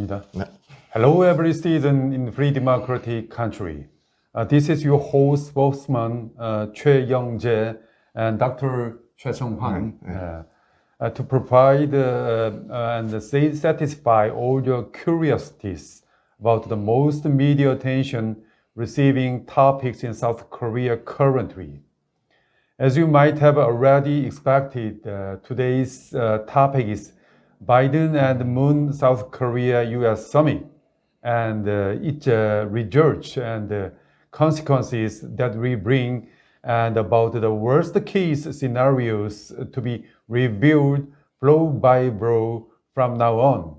시작합니다. 네. Hello every citizen in free democratic country. This is your host, spokesman 최영재 and Dr. Choi Sung-hwan to provide and satisfy all your curiosities about the most media attention receiving topics in South Korea currently. As you might have already expected, today's topic is Biden and Moon South Korea-US summit and its results and consequences that we bring and about the worst case scenarios to be reviewed blow by blow from now on.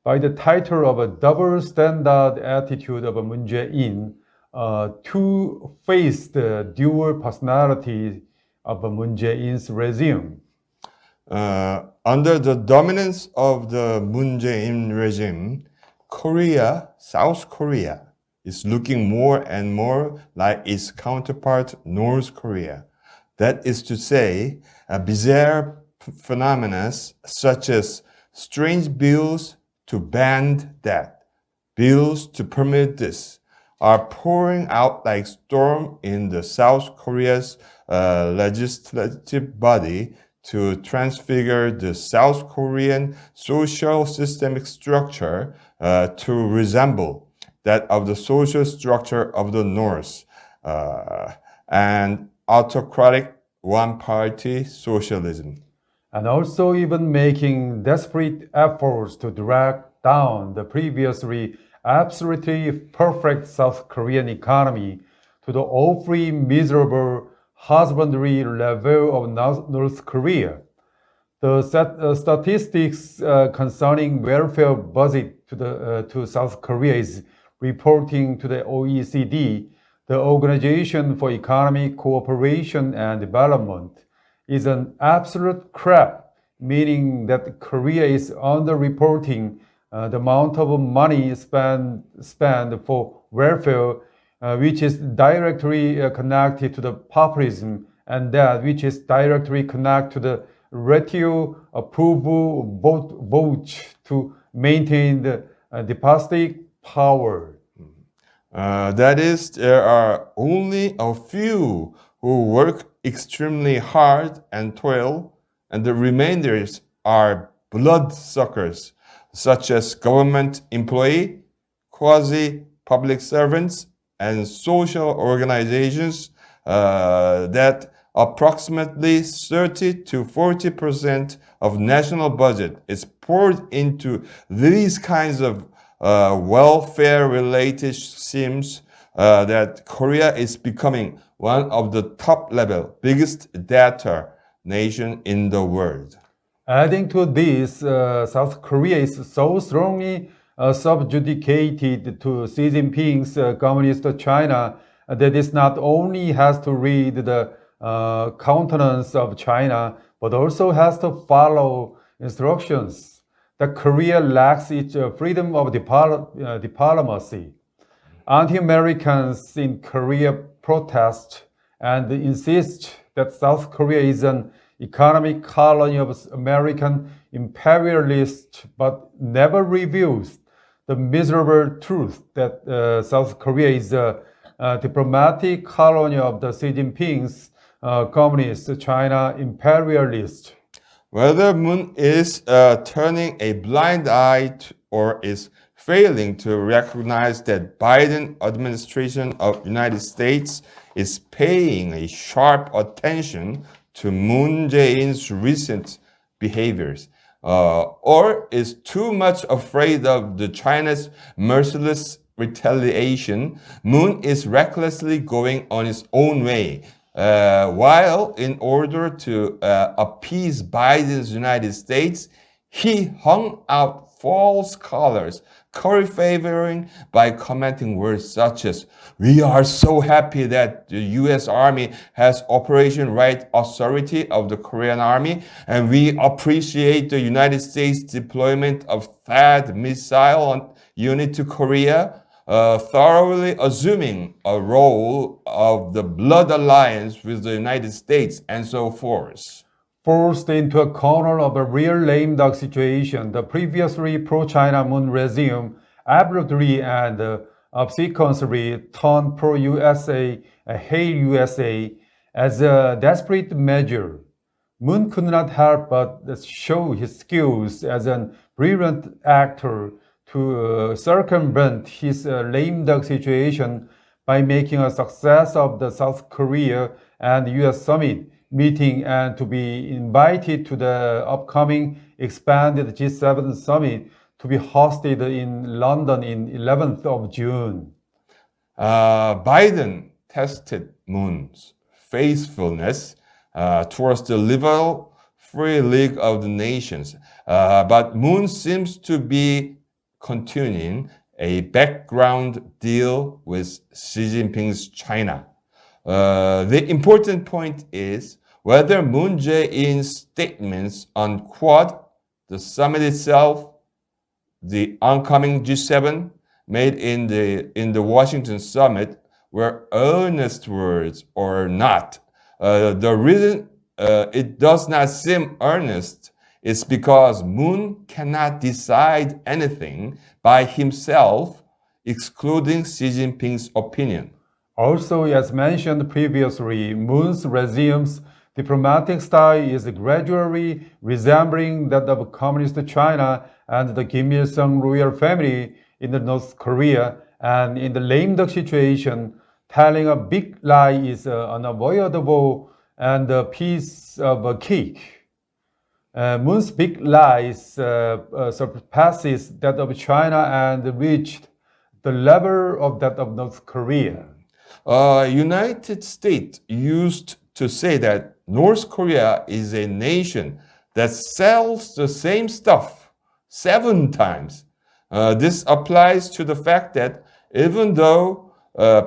By the title of a double standard attitude of Moon Jae-in, two-faced dual personality of Moon Jae-in's regime. Under the dominance of the Moon Jae-in regime, Korea, South Korea, is looking more and more like its counterpart, North Korea. That is to say, bizarre phenomena such as strange bills to ban that, bills to permit this, are pouring out like storm in the South Korea's legislative body to transfigure the South Korean social systemic structure to resemble that of the social structure of the North and autocratic one-party socialism. And also even making desperate efforts to drag down the previously absolutely perfect South Korean economy to the awfully miserable husbandry level of North Korea. The statistics concerning welfare budget to South Korea is reporting to the OECD, the Organization for Economic Cooperation and Development, is an absolute crap, meaning that Korea is underreporting the amount of money spent for welfare, which is directly connected to the populism, and that which is directly connected to the ratio approval votes to maintain the despotic power. That is, there are only a few who work extremely hard and toil, and the remainders are bloodsuckers, such as government employee, quasi-public servants, and social organizations that approximately 30 to 40% of national budget is poured into these kinds of welfare-related schemes that Korea is becoming one of the top-level, biggest debtor nation in the world. Adding to this, South Korea is so strongly subjugated to Xi Jinping's Communist China that it not only has to read the countenance of China, but also has to follow instructions. That Korea lacks its freedom of diplomacy. Anti-Americans in Korea protest and insist that South Korea is an economic colony of American imperialists, but never reveals the miserable truth that South Korea is a diplomatic colony of the Xi Jinping's communist China imperialists. Whether Moon is turning a blind eye or is failing to recognize that Biden administration of United States is paying a sharp attention to Moon Jae-in's recent behaviors, or is too much afraid of the China's merciless retaliation, Moon is recklessly going on his own way. While in order to appease Biden's United States, he hung out false colors, curry favoring by commenting words such as, "We are so happy that the U.S. Army has Operation Right Authority of the Korean Army, and we appreciate the United States deployment of THAAD missile unit to Korea," thoroughly assuming a role of the blood alliance with the United States and so forth. Forced into a corner of a real lame duck situation, the previously pro-China Moon regime abruptly and obsequiously turned pro-USA, hail USA, as a desperate measure. Moon could not help but show his skills as a brilliant actor to circumvent his lame duck situation by making a success of the South Korea and US summit meeting and to be invited to the upcoming expanded G7 summit to be hosted in London in 11th of June. Biden tested Moon's faithfulness towards the liberal free league of the nations, but Moon seems to be continuing a background deal with Xi Jinping's China. The important point is whether Moon Jae-in's statements on Quad, the summit itself, the oncoming G7 made in the Washington summit were earnest words or not. The reason it does not seem earnest is because Moon cannot decide anything by himself, excluding Xi Jinping's opinion. Also, as mentioned previously, Moon's regime's diplomatic style is gradually resembling that of Communist China and the Kim Il-sung royal family in the North Korea, and in the lame duck situation, telling a big lie is unavoidable and a piece of a cake. Moon's big lies surpasses that of China and reached the level of that of North Korea. United States used to say that North Korea is a nation that sells the same stuff 7 times. This applies to the fact that even though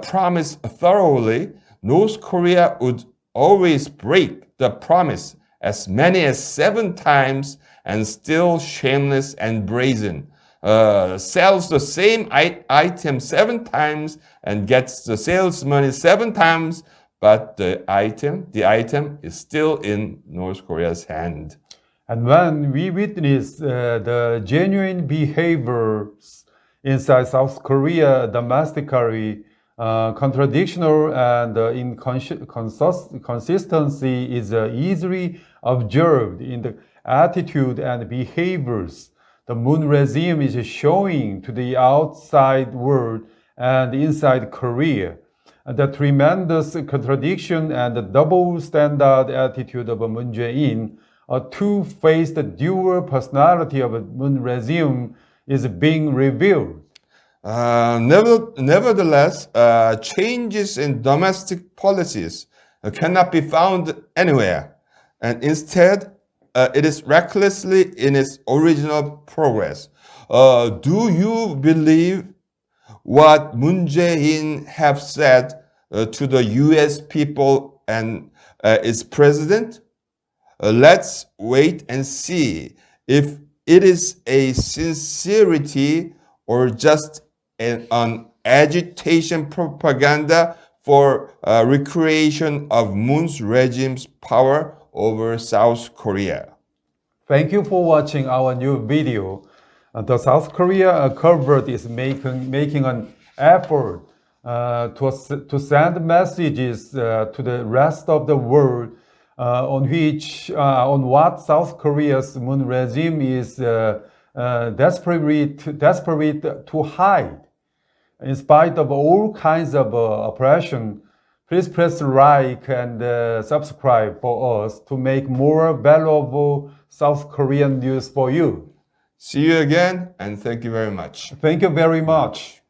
promised thoroughly, North Korea would always break the promise as many as 7 times and still shameless and brazen. Sells the same item 7 times and gets the sales money 7 times, but the item is still in North Korea's hand. And when we witness the genuine behaviors inside South Korea domestically, contradictional and inconsistency is easily observed in the attitude and behaviors the Moon regime is showing to the outside world and inside Korea. The tremendous contradiction and the double standard attitude of Moon Jae-in, a two-faced dual personality of Moon regime, is being revealed. Nevertheless, changes in domestic policies cannot be found anywhere, and instead, it is recklessly in its original progress. Do you believe what Moon Jae-in have said to the U.S. people and its president? Let's wait and see if it is a sincerity or just an agitation propaganda for recreation of Moon's regime's power over South Korea. Thank you for watching our new video. The South Korea COVERT is making an effort to send messages to the rest of the world on what South Korea's Moon regime is desperate to hide. In spite of all kinds of oppression, please press like and subscribe for us to make more valuable South Korean news for you. See you again, and thank you very much. Thank you very much.